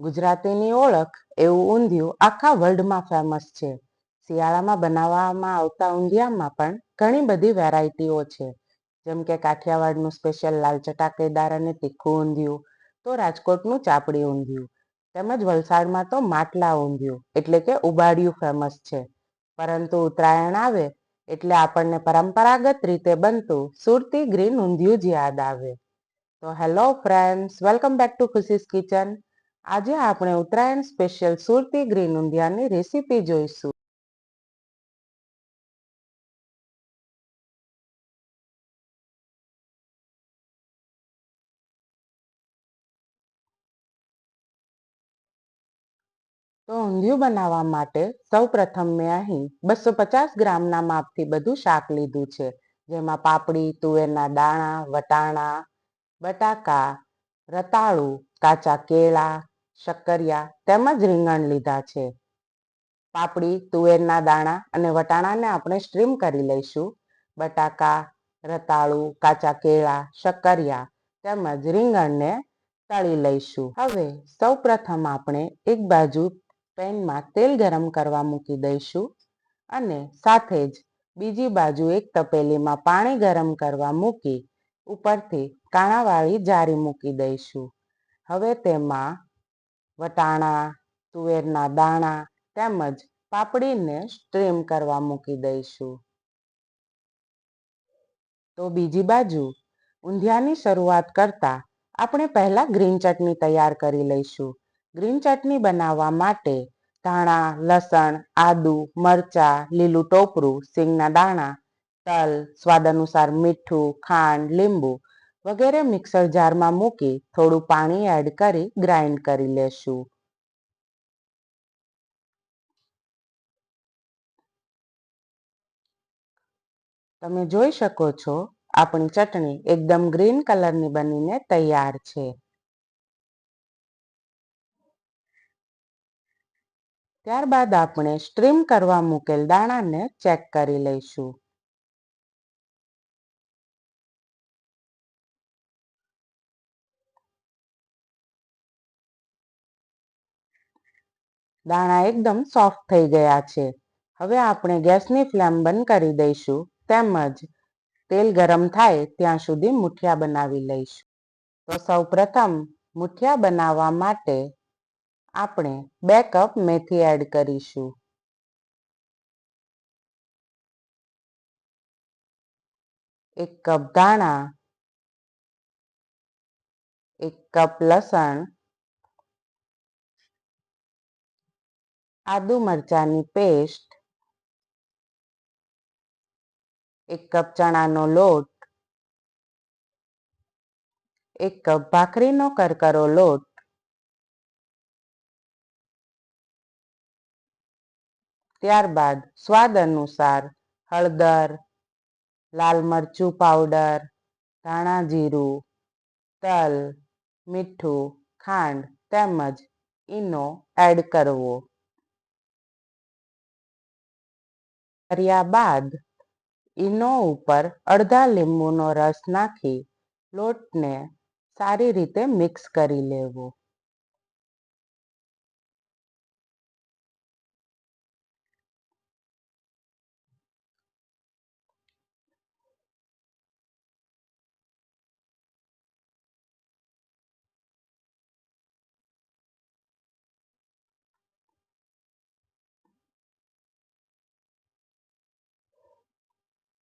ગુજરાતીની ઓળખ એવું ઊંધિયું આખા વર્લ્ડમાં ફેમસ છે. શિયાળામાં બનાવવામાં આવતા ઊંધિયામાં પણ ઘણી બધી વેરાયટીઓ છે. જેમ કે કાઠિયાવાડનું સ્પેશિયલ લાલ ચટાકેદાર અને તીખું ઊંધિયું, તો રાજકોટનું ચાપડી ઊંધિયું, તેમજ વલસાડમાં તો માટલા ઊંધિયું એટલે કે ઉબાડિયું ફેમસ છે. પરંતુ ઉત્તરાયણ આવે એટલે આપણને પરંપરાગત રીતે બનતું સુરતી ગ્રીન ઊંધિયું જ યાદ આવે. તો hello friends, welcome back to Khushi's kitchen. આજે આપણે ઉત્તરાયણ સ્પેશિયલ સુરતી ગ્રીન ઊંધિયાની રેસીપી જોઈશું. તો ઊંધિયું બનાવવા માટે સૌપ્રથમ મેં અહીં 250 ગ્રામના માપથી બધું શાક લીધું છે. જેમાં પાપડી, તુવેરના દાણા, વટાણા, બટાકા, રતાળુ, કાચા કેળા, શક્કરિયા તેમજ રીંગણ લીધા છે. પાપડી, તુવેરના દાણા અને વટાણાને આપણે સ્ટ્રીમ કરી લઈશું. બટાકા, રતાળુ, કાચા કેળા, શક્કરિયા તેમજ રીંગણને તળી લઈશું. હવે સૌપ્રથમ આપણે એક બાજુ પેનમાં તેલ ગરમ કરવા મૂકી દઈશું અને સાથે જ બીજી બાજુ એક તપેલીમાં પાણી ગરમ કરવા મૂકી ઉપરથી કાણાવાળી જારી મૂકી દઈશું. હવે તેમાં વટાણા, તુવેરના દાણા તેમજ પાપડીને સ્ટ્રીમ કરવા મૂકી દઈશું. તો બીજી બાજુ ઊંધિયાની શરૂઆત કરતા આપણે પહેલા ગ્રીન ચટણી તૈયાર કરી લઈશું. ગ્રીન ચટણી બનાવવા માટે ધાણા, લસણ, આદુ, મરચાં, લીલું ટોપરું, સિંગના દાણા, તલ, સ્વાદ અનુસાર મીઠું, ખાંડ, લીંબુ વગેરે મિક્સર જારમાં મૂકી થોડું પાણી એડ કરી ગ્રાઇન્ડ કરી લેશું. તમે જોઈ શકો છો આપણી ચટણી એકદમ ગ્રીન કલરની બનીને તૈયાર છે. ત્યારબાદ આપણે સ્ટ્રીમ કરવા મૂકેલ દાણાને ચેક કરી લઈશું. દાણા એકદમ સોફ્ટ થઈ ગયા છે. હવે આપણે ગેસની ફ્લેમ બંધ કરી દઈશું તેમજ તેલ ગરમ થાય ત્યાં સુધી મુઠિયા બનાવી લઈશું. તો સૌપ્રથમ મુઠિયા બનાવવા માટે આપણે 2 કપ મેથી એડ કરીશું. 1 કપ ધાણા, 1 કપ લસણ, આદુ મરચાંની પેસ્ટ, 1 કપ ચણાનો લોટ, 1 કપ ભાખરીનો કરકરો લોટ, ત્યારબાદ સ્વાદ અનુસાર હળદર, લાલ મરચું પાવડર, ધાણા જીરું, તલ, મીઠું, ખાંડ તેમજ ઈનો એડ કરવો. કર્યા બાદ ઈનો ઉપર અડધા લીંબુનો રસ નાખી લોટને સારી રીતે મિક્સ કરી લેવો.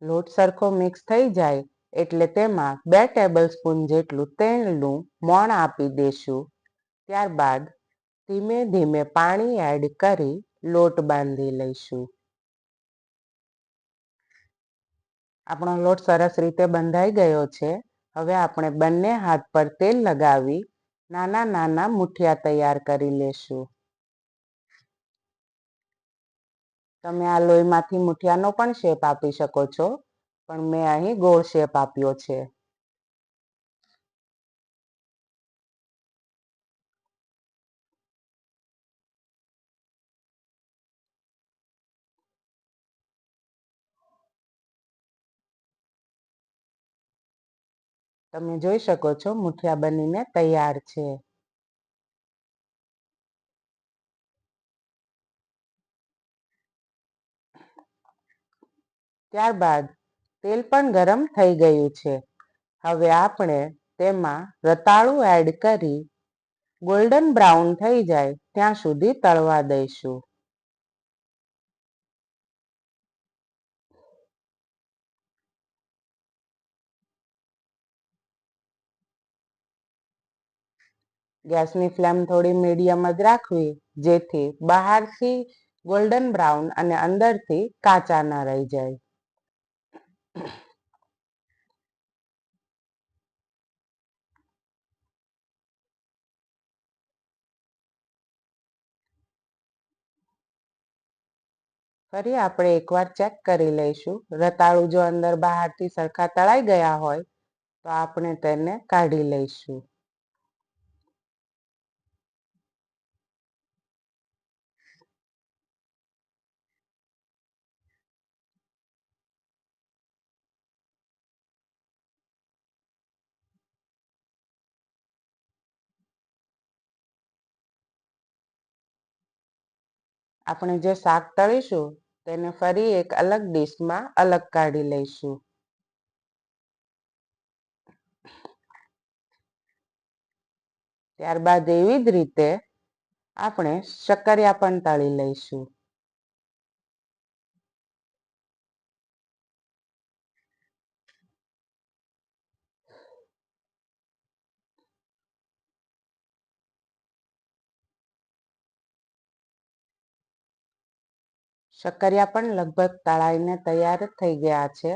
લોટ સરખો મિક્સ થઈ જાય એટલે તેમાં 2 ટેબલસ્પૂન જેટલું તેલનું મોણ આપી દેશું. ત્યારબાદ ધીમે ધીમે પાણી એડ કરી લોટ બાંધી લઈશું. આપણો લોટ સરસ રીતે બંધાઈ ગયો છે. હવે આપણે બંને હાથ પર તેલ લગાવી નાના નાના મુઠિયા તૈયાર કરી લેશું. તમે આ લોહીમાંથી મુઠિયાનો પણ શેપ આપી શકો છો, પણ મેં અહીં ગોળ શેપ આપ્યો છે. તમે જોઈ શકો છો મુઠિયા બનીને તૈયાર છે. ત્યારબાદ તેલ પણ ગરમ થઈ ગયું છે. હવે આપણે તેમાં રતાળું એડ કરી ગોલ્ડન બ્રાઉન થઈ જાય ત્યાં સુધી તળવા દઈશું. ગેસની ફ્લેમ થોડી મીડિયમ જ રાખવી, જેથી બહારથી ગોલ્ડન બ્રાઉન અને અંદરથી કાચા ન રહી જાય. ફરી આપણે એકવાર ચેક કરી લઈશું. રતાળું જો અંદર બહારથી સરખા તળાઈ ગયા હોય તો આપણે તેને કાઢી લઈશું. આપણે જે શાક તળીશું તેને ફરી એક અલગ ડીશમાં અલગ કાઢી લઈશું. ત્યારબાદ એવી જ રીતે આપણે શક્કરિયા પણ તળી લઈશું. શક્કરિયા પણ લગભગ તળાઈને તૈયાર જ થઈ ગયા છે.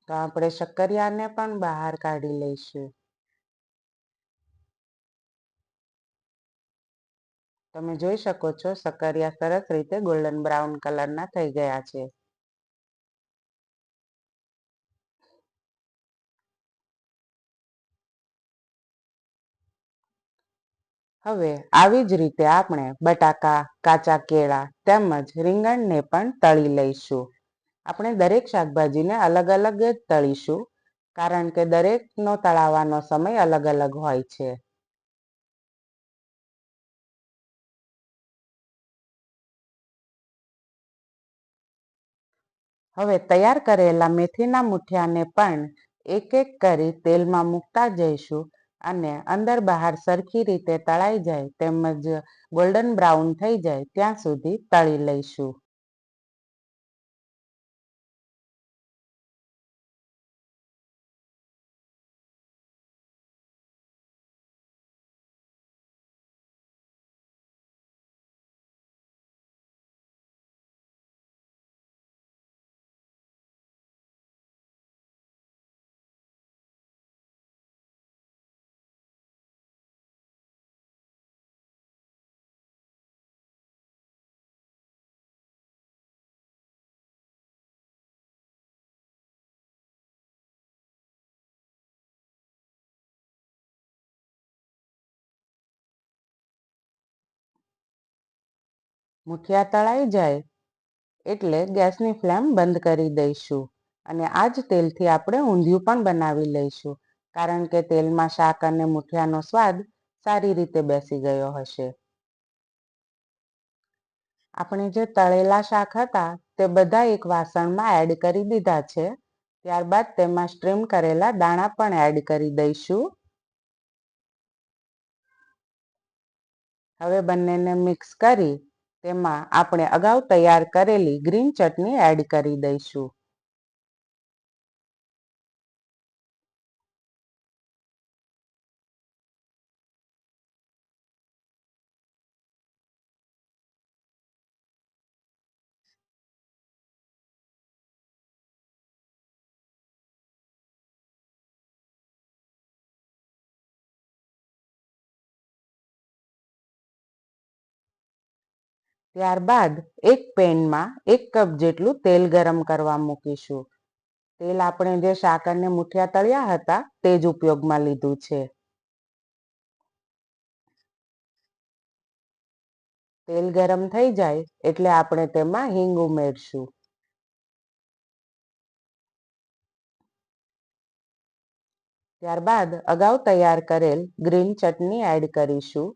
તો આપણે શક્કરિયાને પણ બહાર કાઢી લઈશું. તમે જોઈ શકો છો શક્કરિયા સરસ રીતે ગોલ્ડન બ્રાઉન કલરના થઈ ગયા છે. હવે આવી જ રીતે આપણે બટાકા, કાચા કેળા તેમજ રીંગણને પણ તળી લઈશું. આપણે દરેક શાકભાજીને અલગ અલગ જ તળીશું, કારણ કે દરેકનો તળાવવાનો સમય અલગ અલગ હોય છે. હવે તૈયાર કરેલા મેથીના મુઠિયાને પણ એક એક કરી તેલમાં મૂકતા જઈશું અને અંદર બહાર સરખી રીતે તળાઈ જાય તેમજ ગોલ્ડન બ્રાઉન થઈ જાય ત્યાં સુધી તળી લઈશું. મુઠિયા તળાઈ જાય એટલે ગેસની ફ્લેમ બંધ કરી દઈશું અને આ જ તેલથી આપણે ઊંધિયું પણ બનાવી લઈશું, કારણ કે તેલમાં શાક અને મુઠિયાનો સ્વાદ સારી રીતે બેસી ગયો હશે. આપણે જે તળેલા શાક હતા તે બધા એક વાસણમાં એડ કરી દીધા છે. ત્યારબાદ તેમાં સ્ટ્રીમ કરેલા દાણા પણ એડ કરી દઈશું. હવે બંનેને મિક્સ કરી તેમાં આપણે અગાઉ તૈયાર કરેલી ગ્રીન ચટણી એડ કરી દઈશું. ત્યારબાદ એક પેનમાં 1 કપ જેટલું તેલ ગરમ કરવા મૂકીશું. તેલ આપણે જે શાક અને મુઠિયા તળ્યા હતા તે જ ઉપયોગમાં લીધું છે. તેલ ગરમ થઈ જાય એટલે આપણે તેમાં હિંગ ઉમેરશું. ત્યારબાદ અગાઉ તૈયાર કરેલ ગ્રીન ચટણી એડ કરીશું.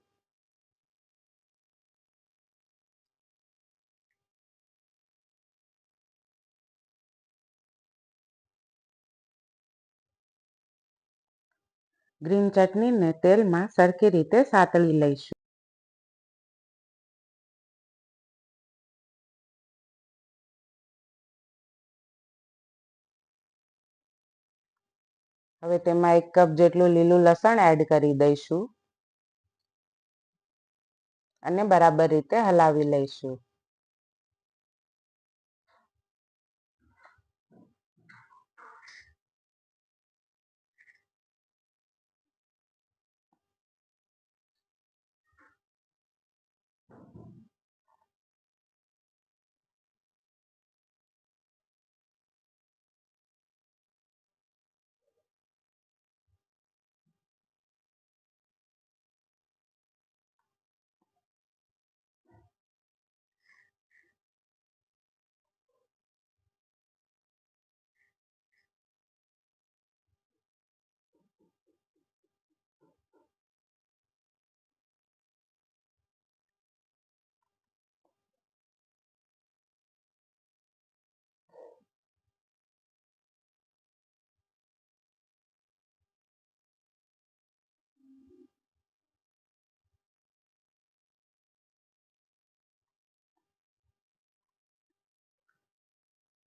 ગ્રીન ચટણીને તેલમાં સરખી રીતે સાતળી લઈશું. હવે તેમાં 1 કપ જેટલું લીલું લસણ એડ કરી દઈશું અને બરાબર રીતે હલાવી લઈશું.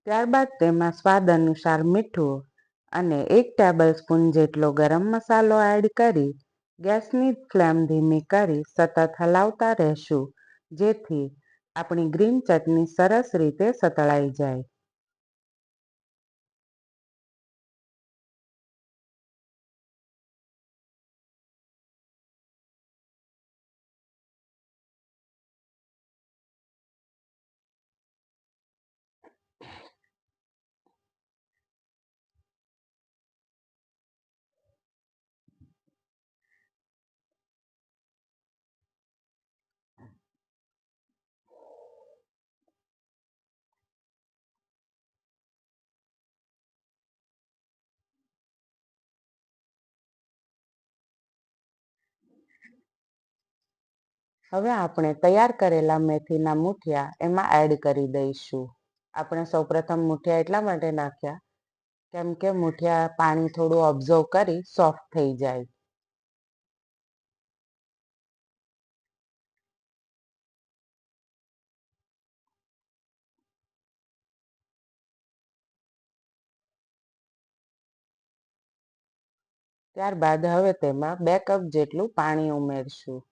ત્યારબાદ તેમાં સ્વાદ અનુસાર મીઠું અને 1 ટેબલસ્પૂન જેટલો ગરમ મસાલો એડ કરી ગેસની ફ્લેમ ધીમી કરી સતત હલાવતા રહેશું, જેથી આપણી ગ્રીન ચટણી સરસ રીતે સતળાઈ જાય. હવે આપણે તૈયાર કરેલા મેથીના મુઠિયા એમાં એડ કરી દઈશું. આપણે સૌપ્રથમ મુઠિયા એટલા માટે નાખ્યા કેમ કે મુઠિયા પાણી થોડું ઓબ્ઝર્વ કરી સોફ્ટ થઈ જાય. ત્યારબાદ હવે તેમાં 2 કપ જેટલું પાણી ઉમેરશું.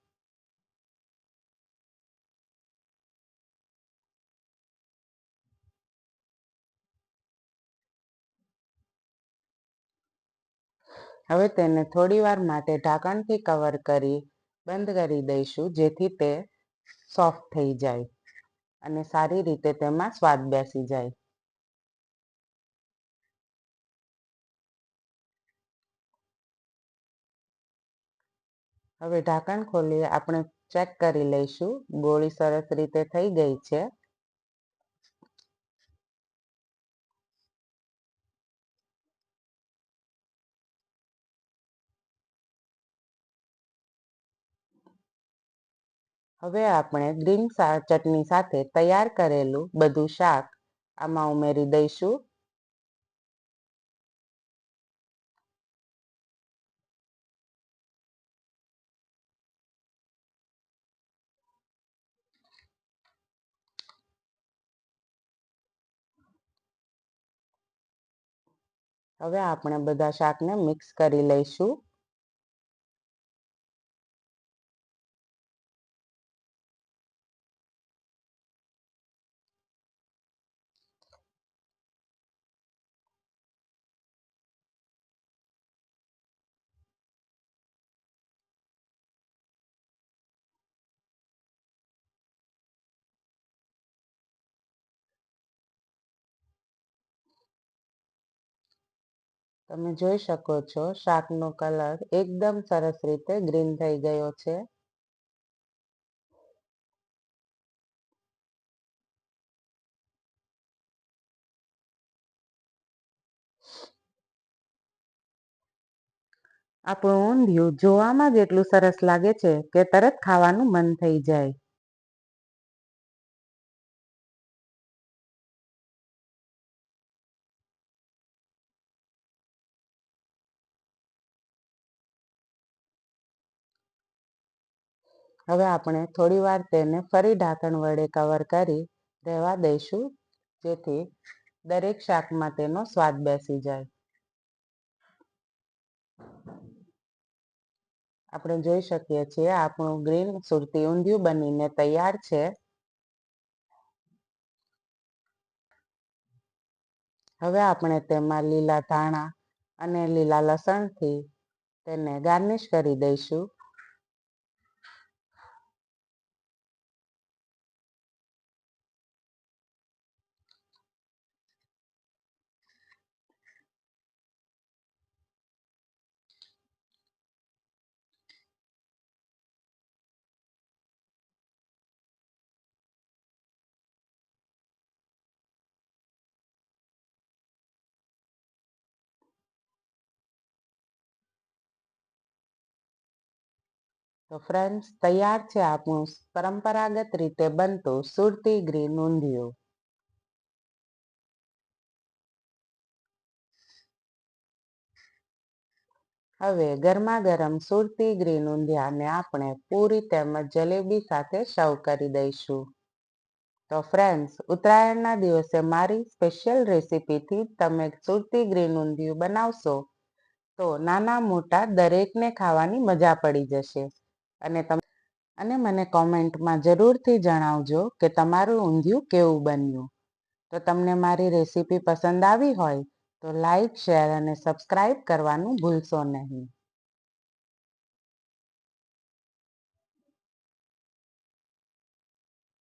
હવે તેને થોડીવાર માટે ઢાંકણથી કવર કરી બંધ કરી દઈશું, જેથી તે સોફ્ટ થઈ જાય અને સારી રીતે તેમાં સ્વાદ બેસી જાય. હવે ઢાંકણ ખોલી આપણે ચેક કરી લઈશું. ગોળી સરસ રીતે થઈ ગઈ છે. હવે આપણે ગ્રીન ચટણી સાથે તૈયાર કરેલું બધું શાક આમાં ઉમેરી દઈશું. હવે આપણે બધા શાકને મિક્સ કરી લઈશું. તમે જોઈ શકો છો શાકનો કલર એકદમ સરસ રીતે ગ્રીન થઈ ગયો છે. આપણું ઊંધિયું જોવામાં જ એટલું સરસ લાગે છે કે તરત ખાવાનું મન થઈ જાય. હવે આપણે થોડી વાર તેને ફરી ઢાંકણ વડે કવર કરી રહેવા દઈશું, જેથી દરેક શાકમાં તેનો સ્વાદ બેસી જાય. આપણે જોઈ શકીએ છીએ આપણું ગ્રીન સુરતી ઊંધિયું બનીને તૈયાર છે. હવે આપણે તેમાં લીલા ધાણા અને લીલા લસણથી તેને ગાર્નિશ કરી દઈશું. તો ફ્રેન્ડ્સ, તૈયાર છે આપણું પરંપરાગત રીતે બનતું સુરતી ગ્રીન ઊંધિયું. હવે ગરમા ગરમ સુરતી ગ્રીન ઊંધિયાને આપણે પૂરી તેમજ જલેબી સાથે સર્વ કરી દઈશું. તો ફ્રેન્ડ્સ, ઉત્તરાયણના દિવસે મારી સ્પેશિયલ રેસીપીથી તમે સુરતી ગ્રીન ઊંધિયું બનાવશો તો નાના મોટા દરેકને ખાવાની મજા પડી જશે. અને મને કોમેન્ટમાં જરૂરથી જણાવજો કે તમારું ઊંધિયું કેવું બન્યું. તો તમને મારી રેસીપી પસંદ આવી હોય તો લાઈક, શેર અને સબસ્ક્રાઈબ કરવાનું ભૂલશો નહીં.